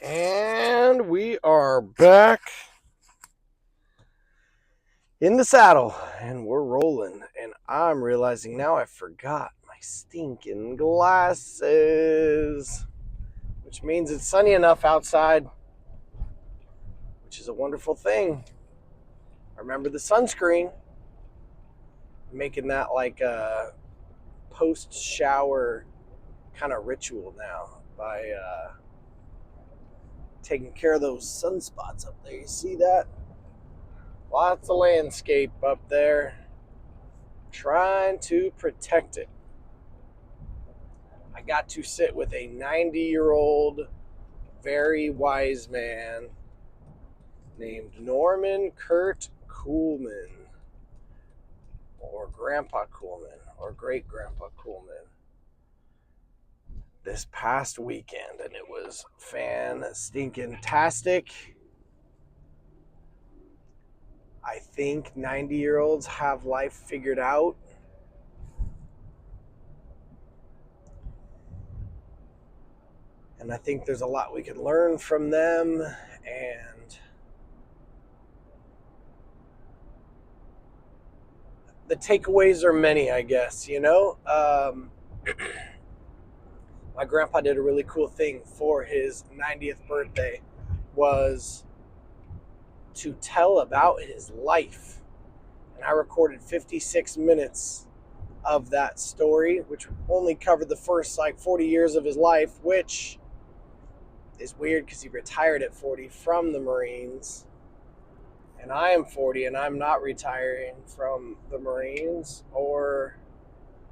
And we are back in the saddle and we're rolling. And I'm realizing now I forgot my stinking glasses, which means it's sunny enough outside, which is a wonderful thing. Remember the sunscreen, making that like a post shower kind of ritual now by taking care of those sunspots up there. You see that? Lots of landscape up there. Trying to protect it. I got to sit with a 90-year-old, very wise man named Norman Kurt Kuhlman, or Grandpa Kuhlman, or Great Grandpa Kuhlman, this past weekend, and it was fan-stinking-tastic. I think 90-year-olds have life figured out. And I think there's a lot we can learn from them, and the takeaways are many, I guess, my grandpa did a really cool thing for his 90th birthday, was to tell about his life. And I recorded 56 minutes of that story, which only covered the first 40 years of his life, which is weird because he retired at 40 from the Marines. And I am 40 and I'm not retiring from the Marines or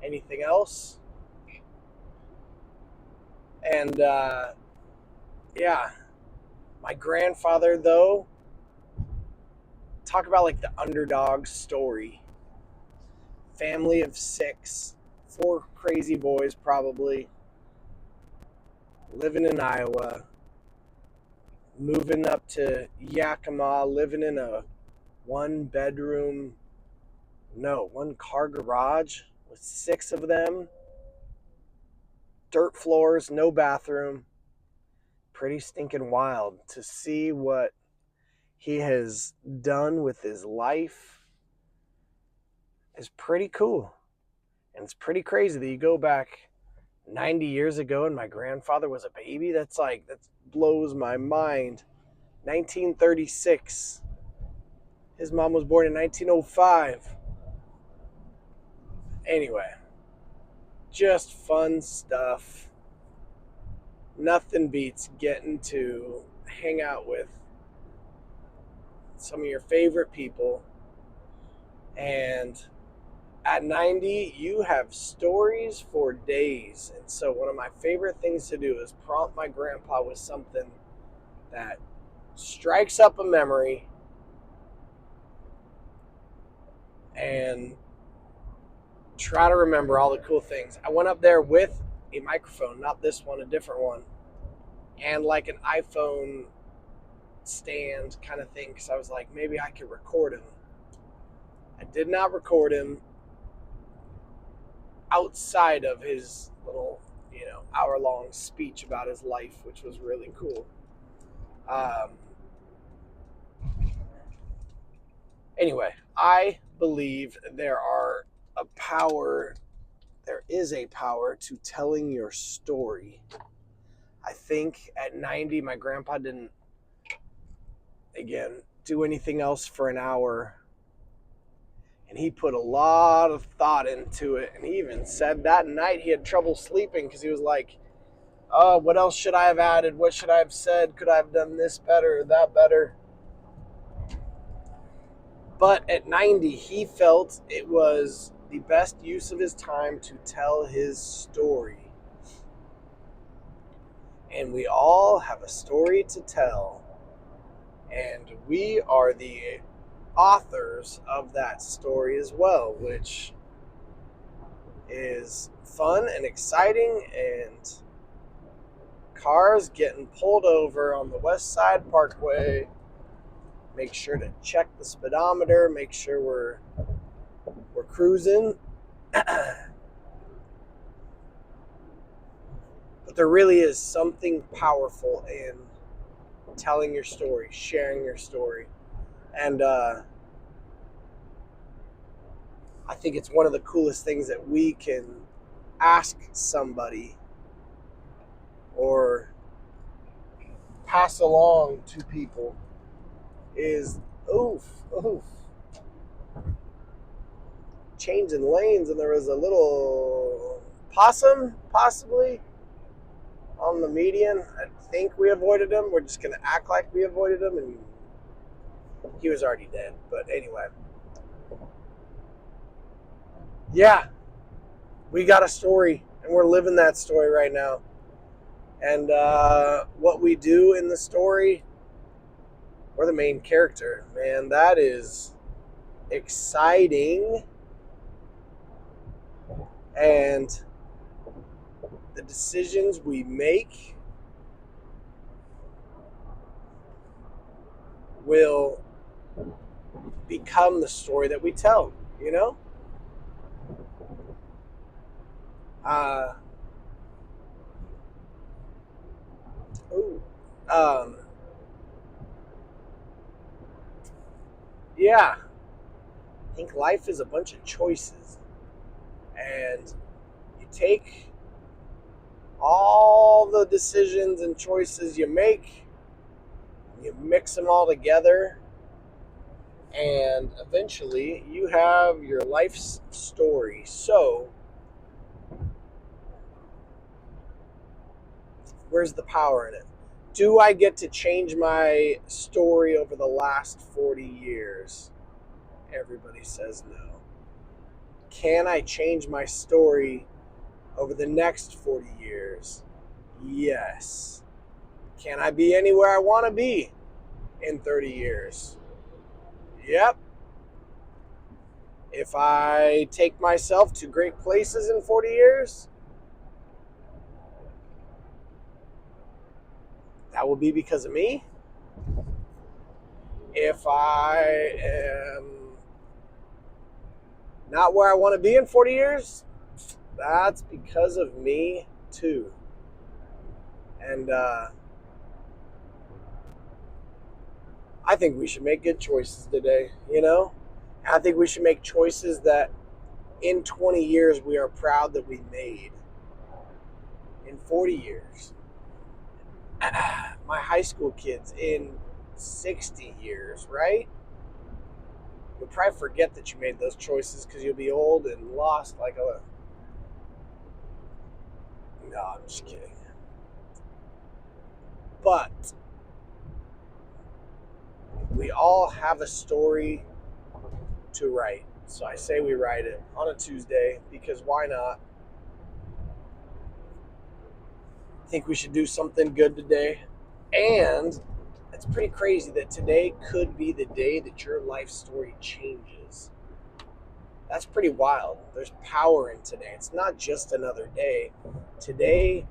anything else. And yeah, my grandfather, though, talk about like the underdog story. Family of 6, 4 crazy boys probably, living in Iowa, moving up to Yakima, living in a one car garage with 6 of them, dirt floors, no bathroom. Pretty stinking wild to see what he has done with his life. Is pretty cool. And it's pretty crazy that you go back 90 years ago and my grandfather was a baby. That blows my mind. 1936. His mom was born in 1905. Anyway, just fun stuff. Nothing beats getting to hang out with some of your favorite people. And at 90, you have stories for days. And so one of my favorite things to do is prompt my grandpa with something that strikes up a memory and try to remember all the cool things. I went up there with a microphone, not this one, a different one, and like an iPhone stand kind of thing, because I was like, maybe I could record him. I did not record him outside of his little, hour-long speech about his life, which was really cool. Anyway, I believe there is a power to telling your story. I think at 90, my grandpa didn't, again, do anything else for an hour. And he put a lot of thought into it. And he even said that night he had trouble sleeping because he was like, oh, what else should I have added? What should I have said? Could I have done this better or that better? But at 90, he felt it was the best use of his time to tell his story. And we all have a story to tell. And we are the authors of that story as well, which is fun and exciting. And cars getting pulled over on the West Side Parkway. Make sure to check the speedometer, make sure we're cruising. But there really is something powerful in telling your story, sharing your story. And I think it's one of the coolest things that we can ask somebody or pass along to people is oof, changing lanes, and there was a little possum possibly on the median. I think we avoided him. We're just gonna act like we avoided him, and he was already dead. But anyway, yeah, we got a story, and we're living that story right now. And what we do in the story, we're the main character. Man, that is exciting. And the decisions we make will become the story that we tell, you know? Uh, ooh, um, yeah, I think life is a bunch of choices. And you take all the decisions and choices you make, you mix them all together, and eventually you have your life's story. So, where's the power in it? Do I get to change my story over the last 40 years? Everybody says no. Can I change my story over the next 40 years? Yes. Can I be anywhere I want to be in 30 years? Yep. If I take myself to great places in 40 years, that will be because of me. If I am not where I want to be in 40 years, that's because of me too. And I think we should make good choices today, you know? I think we should make choices that in 20 years we are proud that we made. In 40 years. My high school kids in 60 years, right? You'll probably forget that you made those choices because you'll be old and lost like a... No, I'm just kidding. But we all have a story to write. So I say we write it on a Tuesday because why not? I think we should do something good today. And it's pretty crazy that today could be the day that your life story changes. That's pretty wild. There's power in today. It's not just another day. Today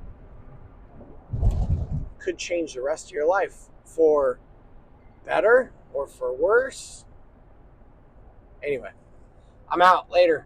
could change the rest of your life for better or for worse. Anyway, I'm out. Later.